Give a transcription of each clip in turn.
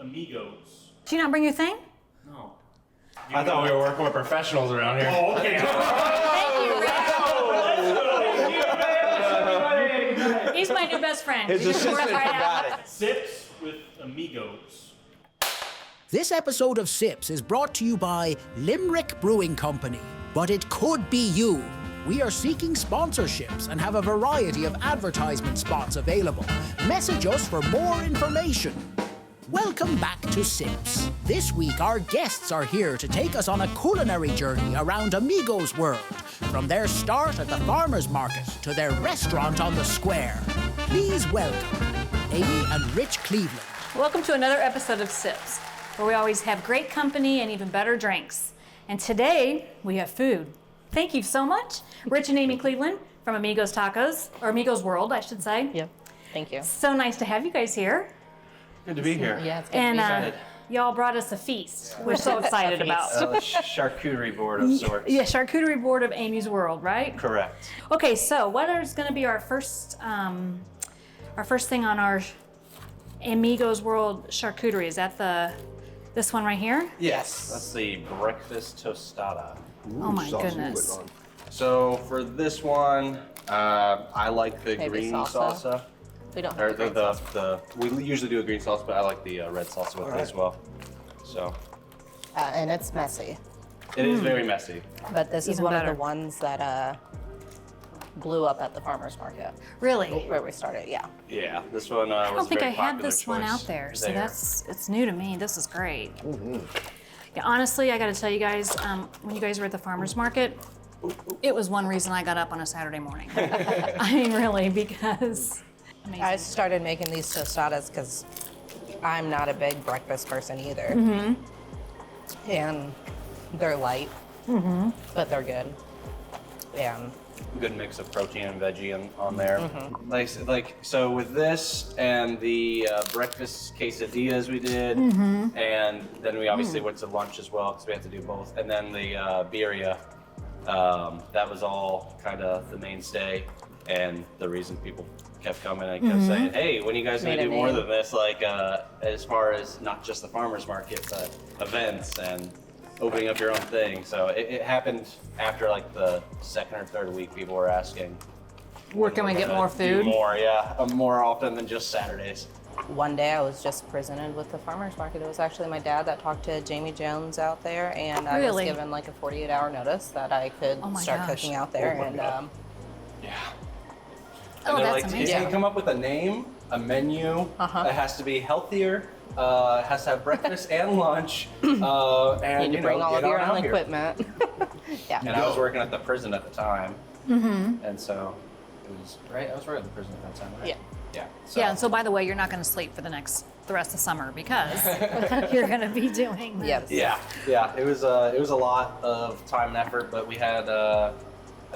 Ami-gos. Did you not bring your thing? No. I thought we were working with professionals around here. Oh, okay. Thank you, Rich. He's my new best friend. His You just assistant work right forgot out. it. Sips with Ami-gos. This episode of Sips is brought to you by Limerick Brewing Company, but it could be you. We are seeking sponsorships and have a variety of advertisement spots available. Message us for more information. Welcome back to Sips. This week, our guests are here to take us on a culinary journey around Ami-gos World, from their start at the farmers market to their restaurant on the square. Please welcome Amy and Rich Cleveland. Welcome to another episode of Sips, where we always have great company and even better drinks. And today, we have food. Thank you so much, Rich and Amy Cleveland from Ami-gos Tacos, or Ami-gos World, I should say. Yep. Thank you. So nice to have you guys here. Good to be here. Yeah, it's good And to be here. y'all brought us a feast. We're so excited about. Charcuterie board of sorts. Yeah, charcuterie board of Amy's World, right? Correct. Okay, so what is going to be our first thing on our Ami-gos World charcuterie? Is that this one right here? Yes. That's the breakfast tostada. Oh my goodness. So for this one, I like the Maybe green salsa. salsa. We don't Or have the green salsa. we usually do a green salsa, but I like the red salsa with it as well. So And it's messy. it is very messy. But this is Even one better. of the ones that blew up at the farmer's market Really? where we started. Yeah. Yeah, this one was I don't think I very had popular this one choice out there, so it's new to me. This is great. Yeah, honestly, I got to tell you guys, when you guys were at the farmers market, it was one reason I got up on a Saturday morning. I mean, really, because amazing. I started making these tostadas because I'm not a big breakfast person either. And they're light, but they're good. And Good mix of protein and veggie on there. Like so with this and the breakfast quesadillas we did, and then we obviously went to lunch as well because we had to do both. And then the birria, that was all kind of the mainstay and the reason people kept coming and kept saying, "Hey, when are you guys gonna Made a do more name. than this?" Like as far as not just the farmers market, but events and opening up your own thing. So it happened after like the second or third week. People were asking, Where can we get more do food? more, yeah, more often than just Saturdays. one day I was just presented with the farmer's market. It was actually my dad that talked to Jamie Jones out there, and I was Really? given like a 48-hour notice that I could Oh my start gosh. cooking out there. And Yeah. Oh, And they're that's like, amazing. if you come up with a name, a menu, it has to be healthier. It has to have breakfast and lunch, and you need to bring all of get your on own out here. equipment. Yeah. And I was working at the prison at the time, and so it was right. I was working at the prison at that time, right? Yeah. Yeah. Yeah, and so by the way, you're not going to sleep for the rest of summer because you're going to be doing this. Yes. Yeah. It was a lot of time and effort, but we had a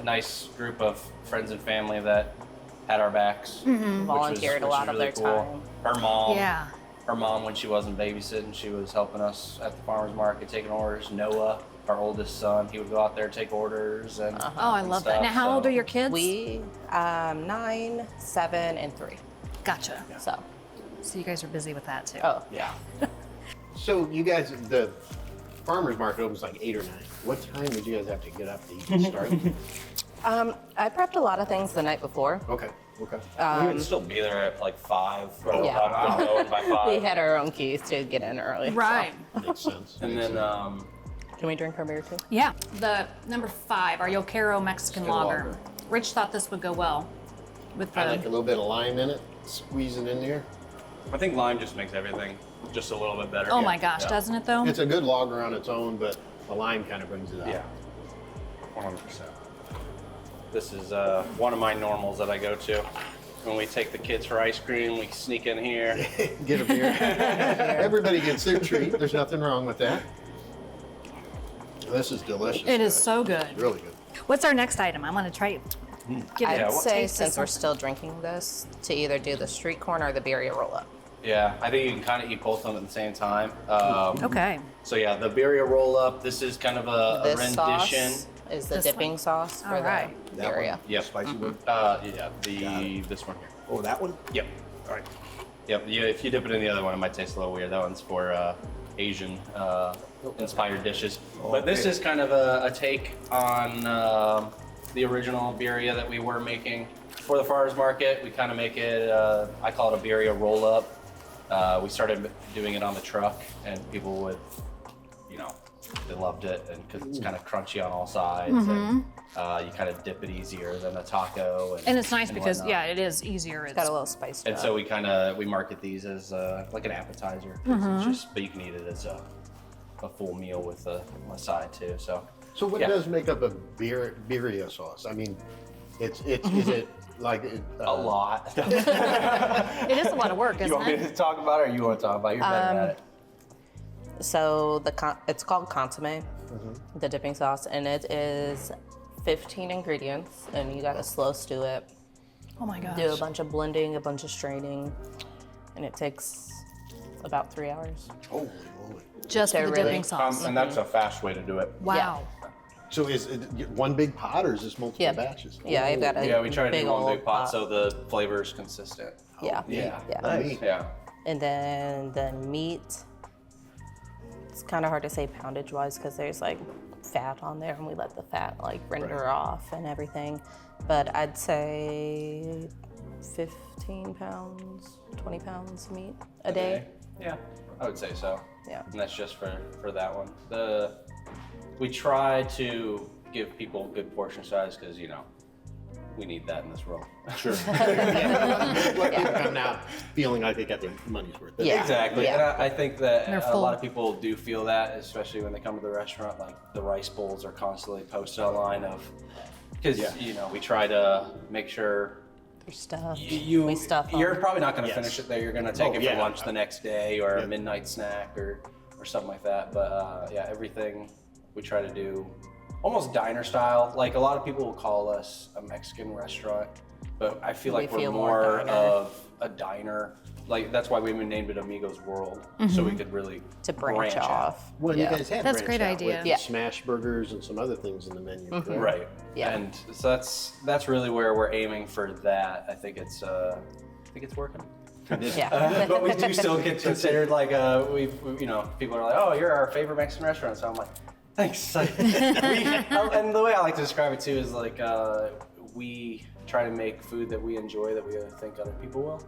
nice group of friends and family that had our backs. Volunteered a lot of their time. Her mom. Yeah. Her mom, when she wasn't babysitting, she was helping us at the farmer's market, taking orders. Noah, our oldest son, he would go out there and take orders and Oh, I love that. stuff, Now, how so- old are your kids? We 9, 7, and 3. Gotcha. So, So you guys are busy with that too. oh, Yeah. So you guys, the farmer's market opens like 8 or 9. What time did you guys have to get up to even start? I prepped a lot of things the night before. Okay. We would still be there at like 5 or Yeah. by 5. We had our own keys to get in early. Right. Makes sense. And then Can we drink our beer too? Yeah. The number 5, our Yokero Mexican lager. lager. Rich thought this would go well with the. I like a little bit of lime in it, squeeze it in there. I think lime just makes everything just a little bit better. Oh my gosh, doesn't it though? It's a good lager on its own, but the lime kind of brings it out. Yeah. 100%. This is one of my normals that I go to. When we take the kids for ice cream, we sneak in here. Get a beer. Everybody gets their treat. There's nothing wrong with that. This is delicious. It is guys. so good. Really good. What's our next item? I want to try it. Give it I'd a say taste since of we're something. still drinking this, to either do the street corn or the birria roll-up. Yeah, I think you can kind of eat both of them at the same time. Okay. So yeah, the birria roll up. This is kind of a This rendition. sauce is the This dipping one. sauce for All right. the That birria. one? Yep. Spicy one? Yeah, this one here. Oh, that one? Yep. All right. Yep. Yeah. If you dip it in the other one, it might taste a little weird. That one's for Asian inspired dishes. But this is kind of a take on the original birria that we were making for the farmers market. We kind of make it. I call it a birria roll up. We started doing it on the truck, and people would, they loved it, and because it's kind of crunchy on all sides, and you kind of dip it easier than a taco. And it's nice and because, whatnot. it is easier. It's got a little spice to And it. so we market these as like an appetizer, but you can eat it as a full meal with a side too. So what does make up a birria sauce? I mean, is it like a lot. It is a lot of work, You isn't want me it? to talk about it, or you want to talk about it? You're better at it. So it's called consomme, the dipping sauce, and it is 15 ingredients, and you gotta slow stew it, Oh my gosh. do a bunch of blending, a bunch of straining, and it takes about 3 hours. holy moly? Just for the really dipping sauce. And that's a fast way to do it. Wow. So is it one big pot or is this multiple Yeah. batches? Yeah, I've got a Yeah, we try to big do one old big pot so the flavor is consistent. Yeah. Yeah. Yeah. Nice. Yeah. And then the meat, it's kind of hard to say poundage wise because there's like fat on there and we let the fat like render off and everything. But I'd say 15 pounds, 20 pounds meat a day. Yeah, I would say so. Yeah. And that's just for that one. We try to give people good portion size because, we need that in this world. Sure. Let people come out feeling like they got their money's worth. Yeah. Exactly. Yeah. And I think that They're a full. lot of people do feel that, especially when they come to the restaurant. Like the rice bowls are constantly posted online because, we try to make sure There's stuff. we stuff you're them. probably not going to Yes. finish it there. You're going to take Oh, it yeah. for lunch the next day or Yeah. a midnight snack or something like that. But everything we try to do almost diner style. Like a lot of people will call us a Mexican restaurant, but I feel like We we're feel more more diner. of a diner. Like that's why we named it Ami-gos World, so we could really To branch out. off. Well, Yeah. you guys had That's a branched great out idea. with Yeah. smash burgers and some other things in the menu. correct? Right. Yeah. And so that's really where we're aiming for that. I think it's working. Yeah. But we do still get considered like people are like, oh, you're our favorite Mexican restaurant. So I'm like, thanks. And the way I like to describe it too is like we try to make food that we enjoy that we think other people will.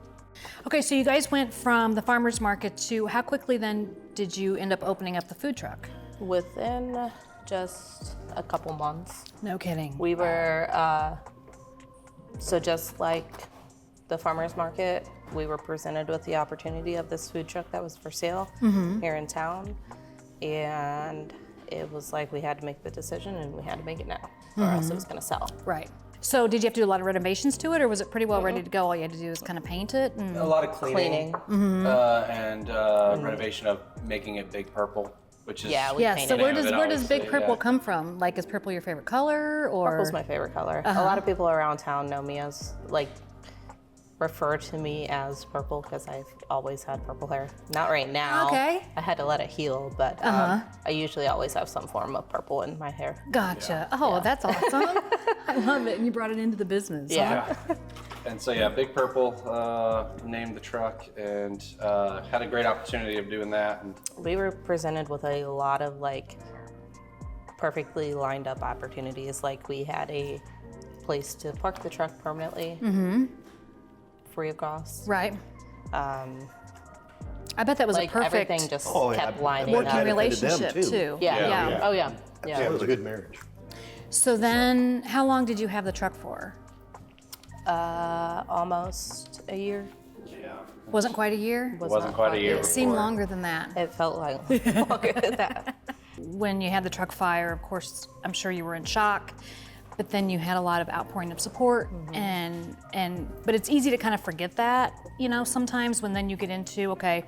Okay, so you guys went from the farmer's market to how quickly then did you end up opening up the food truck? Within just a couple months, No kidding. we were, so just like the farmer's market, we were presented with the opportunity of this food truck that was for sale here in town. And it was like we had to make the decision and we had to make it now or else it was gonna sell. Right. So did you have to do a lot of renovations to it or was it pretty well ready to go? All you had to do was kind of paint it? And... A lot of cleaning, Cleaning. and renovation of making it big purple, which is Yeah, we Yeah, painted so it. where name of does it, where does Big obviously, Purple yeah. come from? Like, is purple your favorite color or? Purple's my favorite color. A lot of people around town know me as, like, refer to me as purple because I've always had purple hair. Not right now. Okay. I had to let it heal, but I usually always have some form of purple in my hair. Gotcha. Oh, that's awesome. I love it. And you brought it into the business. huh? Yeah. And so Big Purple named the truck and had a great opportunity of doing that. And We were presented with a lot of like perfectly lined up opportunities. Like we had a place to park the truck permanently, free of cost. Right. I bet that was Like a perfect everything just Oh, yeah. kept lining working up. benefited them, relationship too. too. Yeah. Yeah. Yeah. Oh yeah. Yeah, Yeah. it was a good marriage. So then, how long did you have the truck for? Almost a year. Wasn't quite a year? wasn't quite a year. It seemed before. longer than that. It felt like longer than that. When you had the truck fire, of course, I'm sure you were in shock. But then you had a lot of outpouring of support, but it's easy to kind of forget that, sometimes when then you get into, okay,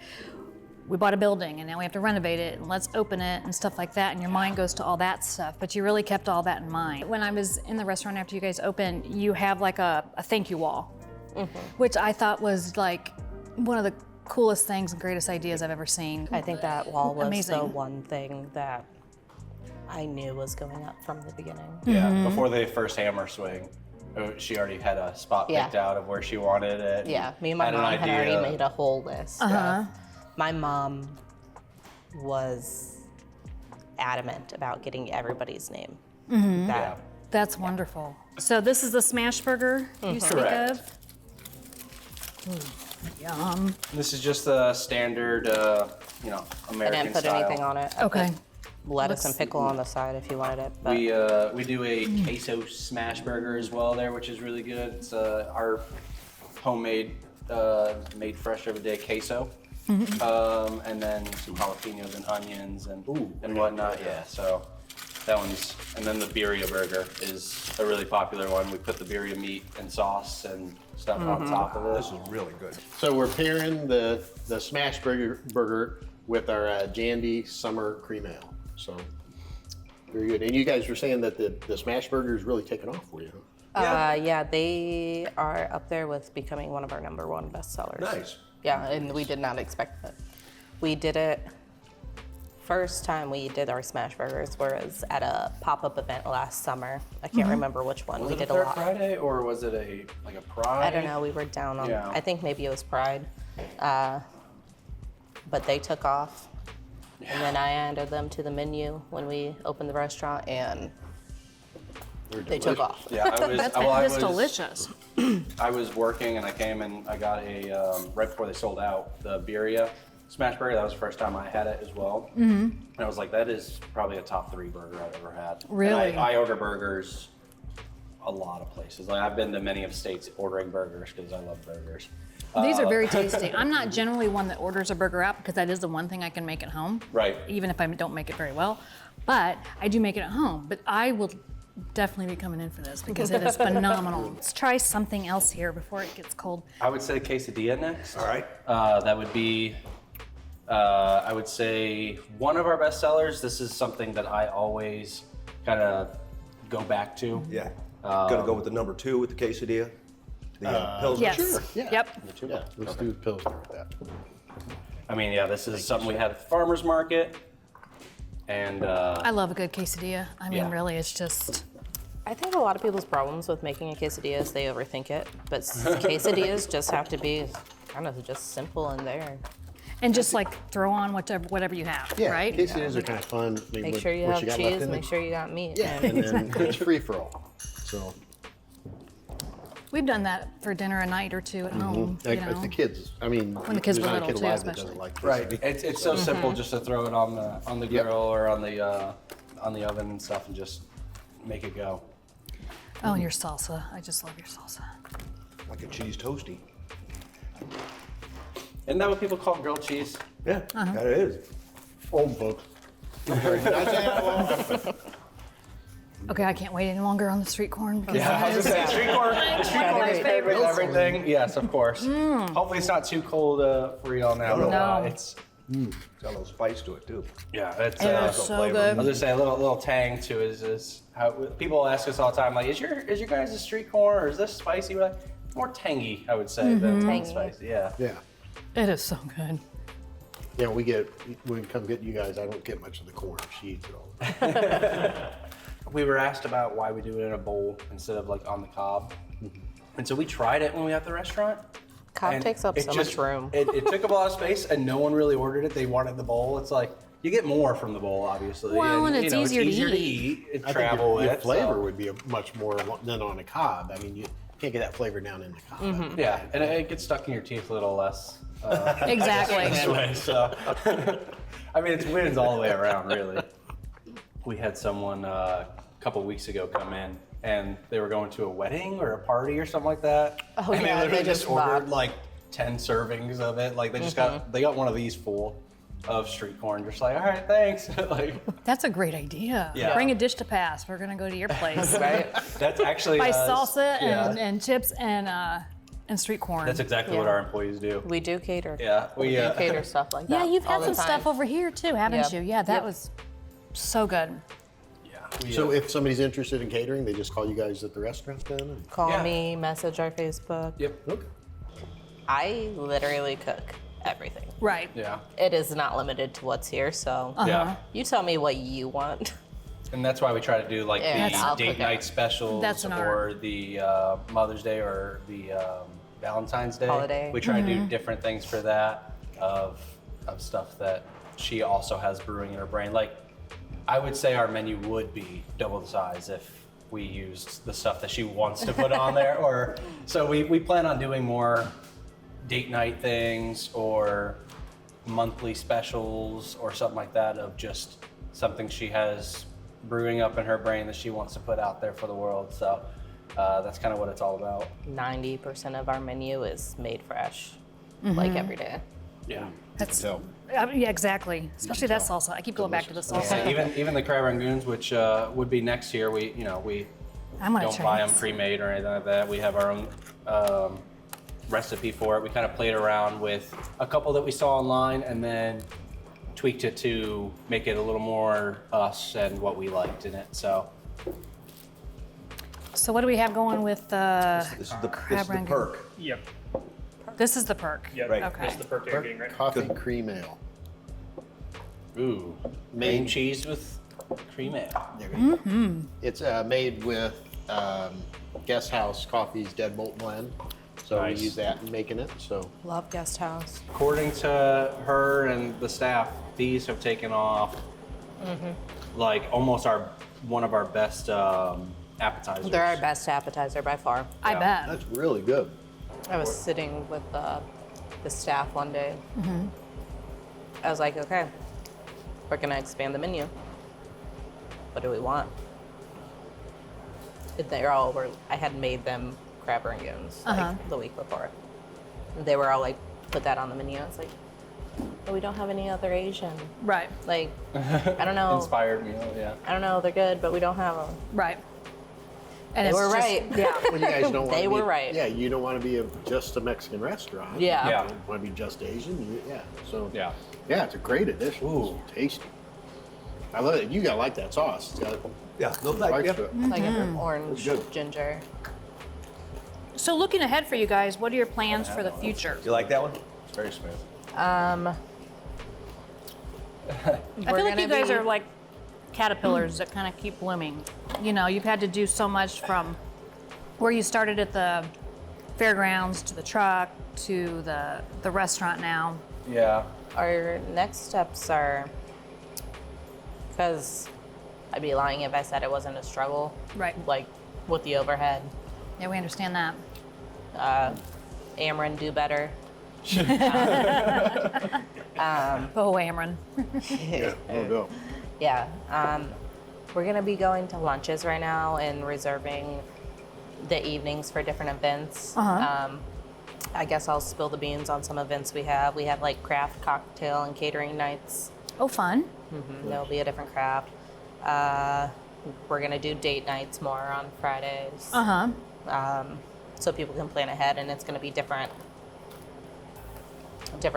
we bought a building and now we have to renovate it and let's open it and stuff like that, and your mind goes to all that stuff, but you really kept all that in mind. When I was in the restaurant after you guys opened, you have like a thank you wall, which I thought was like one of the coolest things and greatest ideas I've ever seen. I think that wall was the Amazing. one thing that I knew was going up from the beginning. Yeah, before the first hammer swing, She already had a spot Yeah. picked out of where she wanted it. Yeah, me and my Had an mom had idea. already made a whole list. My mom was adamant about getting everybody's name. Yeah. That's wonderful. So this is the smash burger you speak Correct. of? Yum. This is just the standard, I American didn't put style. anything on it. I Okay. put lettuce and pickle on the side if you wanted it. But We do a queso smash burger as well there, which is really good. It's our homemade, made fresh every day queso, and then some jalapenos and onions and whatnot. Yeah, so that one's. And then the birria burger is a really popular one. We put the birria meat and sauce and stuff on top of it. This is really good. So we're pairing the smash burger with our Jandy summer cream ale. So very good. And you guys were saying that the smash burger is really taking off for you. yeah, they are up there with becoming one of our #1 bestsellers. Nice. Yeah, and we did not expect that. We did it. First time we did our smash burgers was at a pop-up event last summer. I can't remember which one. Was We it did a a Third lot. Friday or was it a Pride? I don't know. We were down on. Yeah. I think maybe it was Pride, but they took off, and then I added them to the menu when we opened the restaurant, and they took off. Yeah, I was. That's, well, I that's was- delicious. I was working and I came and I got a right before they sold out the birria smash burger. That was the first time I had it as well. And I was like, that is probably a top 3 burger I've ever had. Really? And I order burgers a lot of places. Like I've been to many of states ordering burgers because I love burgers. These are very tasty. I'm not generally one that orders a burger out because that is the one thing I can make at home. Right. Even if I don't make it very well. But I do make it at home. But I will definitely be coming in for this because it is phenomenal. Let's try something else here before it gets cold. I would say quesadilla next. All right. That would be, I would say, one of our best sellers. This is something that I always kind of go back to. Yeah. Gonna go with the number 2 with the quesadilla. The Pilsner. Yes. Sure, yeah. Yep. Yeah, let's do Pilsner with that. I mean, yeah, this is something we had at the farmer's market. And I love a good quesadilla. I mean, Yeah. really, it's just. I think a lot of people's problems with making a quesadilla is they overthink it, but quesadillas just have to be kind of just simple and there. And just like throw on whatever you have, Yeah, right? quesadillas are kind of fun. I mean, Make what- sure you what have got left cheese, in make it. sure you got meat. Yeah, and then it's free for all. So We've done that for dinner a night or two at home. You like, know? the kids, I mean, When the kids there's were not a little kid too, alive that especially. doesn't like right, quesadilla. it's so simple just to throw it on the grill or on the oven and stuff and just make it go. Oh, your salsa. I just love your salsa. Like a cheese toasty. Isn't that what people call grilled cheese? Yeah, that is. Old folks. Did I say that well? Okay, I can't wait any longer on the street corn. because Yeah, I was gonna say street corn is paired with favorite. everything. Yes, of course. Hopefully it's not too cold for y'all now. No, but, no. it's Got a little spice to it too. yeah, it's. It is so so flavor. I was good. gonna say a little tang to it is how people ask us all the time, like, is your guys' street corn or is this spicy? We're like, more tangy, I would say, than Tangy. spicy. Yeah. Yeah. It is so good. Yeah, we come get you guys, I don't get much of the corn. She eats it all. We were asked about why we do it in a bowl instead of like on the cob, and so we tried it when we were at the restaurant. Cob and takes up it so just- much room. It took up a lot of space, and no one really ordered it. They wanted the bowl. It's like you get more from the bowl, obviously. Well, and you it's know, easier to to eat. and I think travel your with. flavor so- would be much more than on a cob. I mean, you can't get that flavor down in the cob. Yeah, and it gets stuck in your teeth a little less. Exactly. This way, so I mean, it wins all the way around, really. We had someone a couple weeks ago come in, and they were going to a wedding or a party or something like that. Oh, and yeah, they literally they just just ordered bought- like 10 servings of it. Like they just got one of these full of street corn. Just like, all right, thanks. Like That's a great idea. Yeah. Bring a dish to pass. We're gonna go to your place. Right? that's actually Buy salsa yeah. and chips and street corn. That's exactly what Yeah. our employees do. We do cater. Yeah, We we do cater stuff like yeah, that. you've all had the some time. stuff over here too, haven't Yep. you? Yeah, that Yep. was so good. So if somebody's interested in catering, they just call you guys at the restaurant then? And- Call Yeah. me, message our Facebook. Yep. Okay. I literally cook everything. Right. Yeah. It is not limited to what's here, so Yeah. you tell me what you want. And that's why we try to do like Yeah, the I'll date cook it. night specials That's an or art. the Mother's Day or the Valentine's Day. Holiday. We try to do different things for that of stuff that she also has brewing in her brain. Like, I would say our menu would be double the size if we used the stuff that she wants to put on there. Or so we plan on doing more date night things or monthly specials or something like that of just something she has brewing up in her brain that she wants to put out there for the world. So that's kind of what it's all about. 90% of our menu is made fresh, like every day. Yeah. That's So, yeah, exactly. Especially that salsa. I keep going back to the salsa. Even the crab rangoons, which would be next year, we I'm gonna don't try buy them this. pre-made or anything like that. We have our own recipe for it. We kind of played around with a couple that we saw online and then tweaked it to make it a little more us and what we liked in it. So So what do we have going with This is the crab rangoon? perk. Yep. This is the perk. Yep. Right. Okay. That's the perk that you're getting right now. coffee cream ale. ooh, cream cheese with cream ale. There you go. It's made with Guest House Coffee's Deadbolt blend. So Nice. we use that in making it. So Love Guest House. According to her and the staff, these have taken off like almost one of our best appetizers. They're our best appetizer by far. I bet. that's really good. I was sitting with the staff one day. I was like, okay, we're gonna expand the menu. What do we want? I had made them crab rangoons like the week before. They were all like, put that on the menu. I was like, but we don't have any other Asian. Right. Like, I don't know. Inspired meal, yeah. I don't know, they're good, but we don't have them. Right. And They it's were just- right. Yeah. Well, you guys don't want They to be, were right. Yeah, you don't want to be just a Mexican restaurant. Yeah. Yeah. You don't want to be just Asian. Yeah. So Yeah. yeah, it's a great addition. Ooh. It's tasty. I love it. You gotta like that sauce. It's got Yeah, no thank spice you. to it. Like orange Good. ginger. So looking ahead for you guys, what are your plans for the future? You like that one? It's very smooth. I feel like you guys are like caterpillars that kind of keep blooming. You know, you've had to do so much from where you started at the fairgrounds to the truck to the restaurant now. Yeah. Our next steps are, because I'd be lying if I said it wasn't a struggle. Right. Like with the overhead. Yeah, we understand that. Ameren do better. Oh, Amron. Yeah. Oh, go. Yeah. We're gonna be going to lunches right now and reserving the evenings for different events. I guess I'll spill the beans on some events we have. We have like craft cocktail and catering nights. Oh, fun. There'll be a different craft. We're gonna do date nights more on Fridays. So people can plan ahead, and it's gonna be different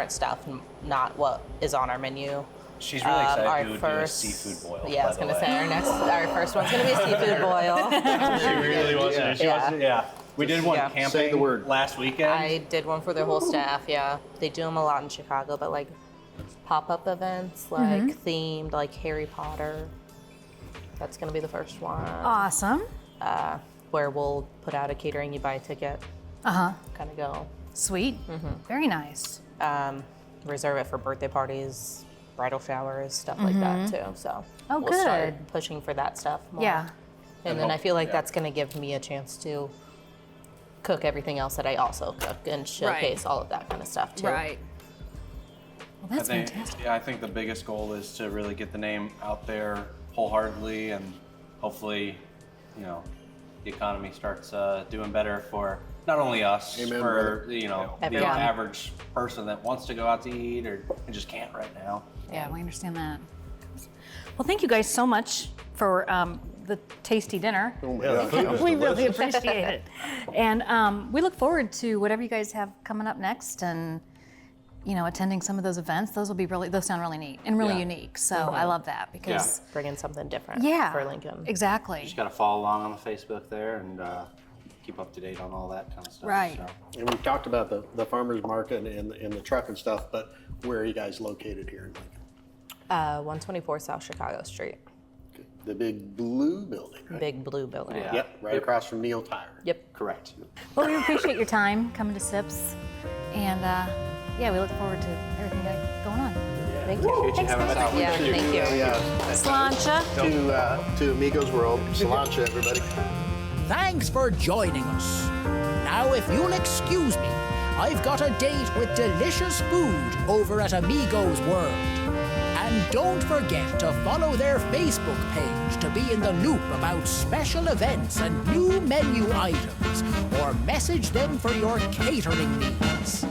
stuff, not what is on our menu. She's really excited our to do a first- seafood boil. Yeah, I was gonna say our first one's gonna be a seafood boil. She really wants to. She wants to. Yeah. We did one Yeah. camping Say the word. last weekend. I did one for their whole staff. Yeah, they do them a lot in Chicago, but like pop-up events, like themed, like Harry Potter. That's gonna be the first one. Awesome. Where we'll put out a catering, you buy a ticket, kind of go. Sweet. Very nice. Reserve it for birthday parties, bridal showers, stuff like that too. So Oh, we'll start good. pushing for that stuff more. Yeah. And then I feel like that's gonna give me a chance to cook everything else that I also cook and showcase all of that kind of stuff too. Right. Well, that's I think, fantastic. yeah, I think the biggest goal is to really get the name out there wholeheartedly, and hopefully, the economy starts doing better for not only us, Amen, for brother. the Everyone. average person that wants to go out to eat or just can't right now. Yeah, we understand that. Well, thank you guys so much for the tasty dinner. Oh my Yeah, the gosh. food was We really delicious. appreciate it. And we look forward to whatever you guys have coming up next and, attending some of those events. Those sound really neat and really Yeah. unique. So I love that because, Bringing something different yeah, for Lincoln. exactly. Just gotta follow along on the Facebook there and keep up to date on all that kind of stuff. Right. So. And we've talked about the farmers market and the truck and stuff, but where are you guys located here in Lincoln? 124 South Chicago Street. The big blue building, right? Big blue building. Yeah. Yep, right across from Neil Tire. Yep. Correct. Well, we appreciate your time coming to SIPS. And yeah, we look forward to everything you got going on. Thank you. Appreciate you having us out. Yeah, thank you. Slancha. To Ami-gos World. Sláinte, everybody. Thanks for joining us. Now, if you'll excuse me, I've got a date with delicious food over at Ami-gos World. And don't forget to follow their Facebook page to be in the loop about special events and new menu items, or message them for your catering needs.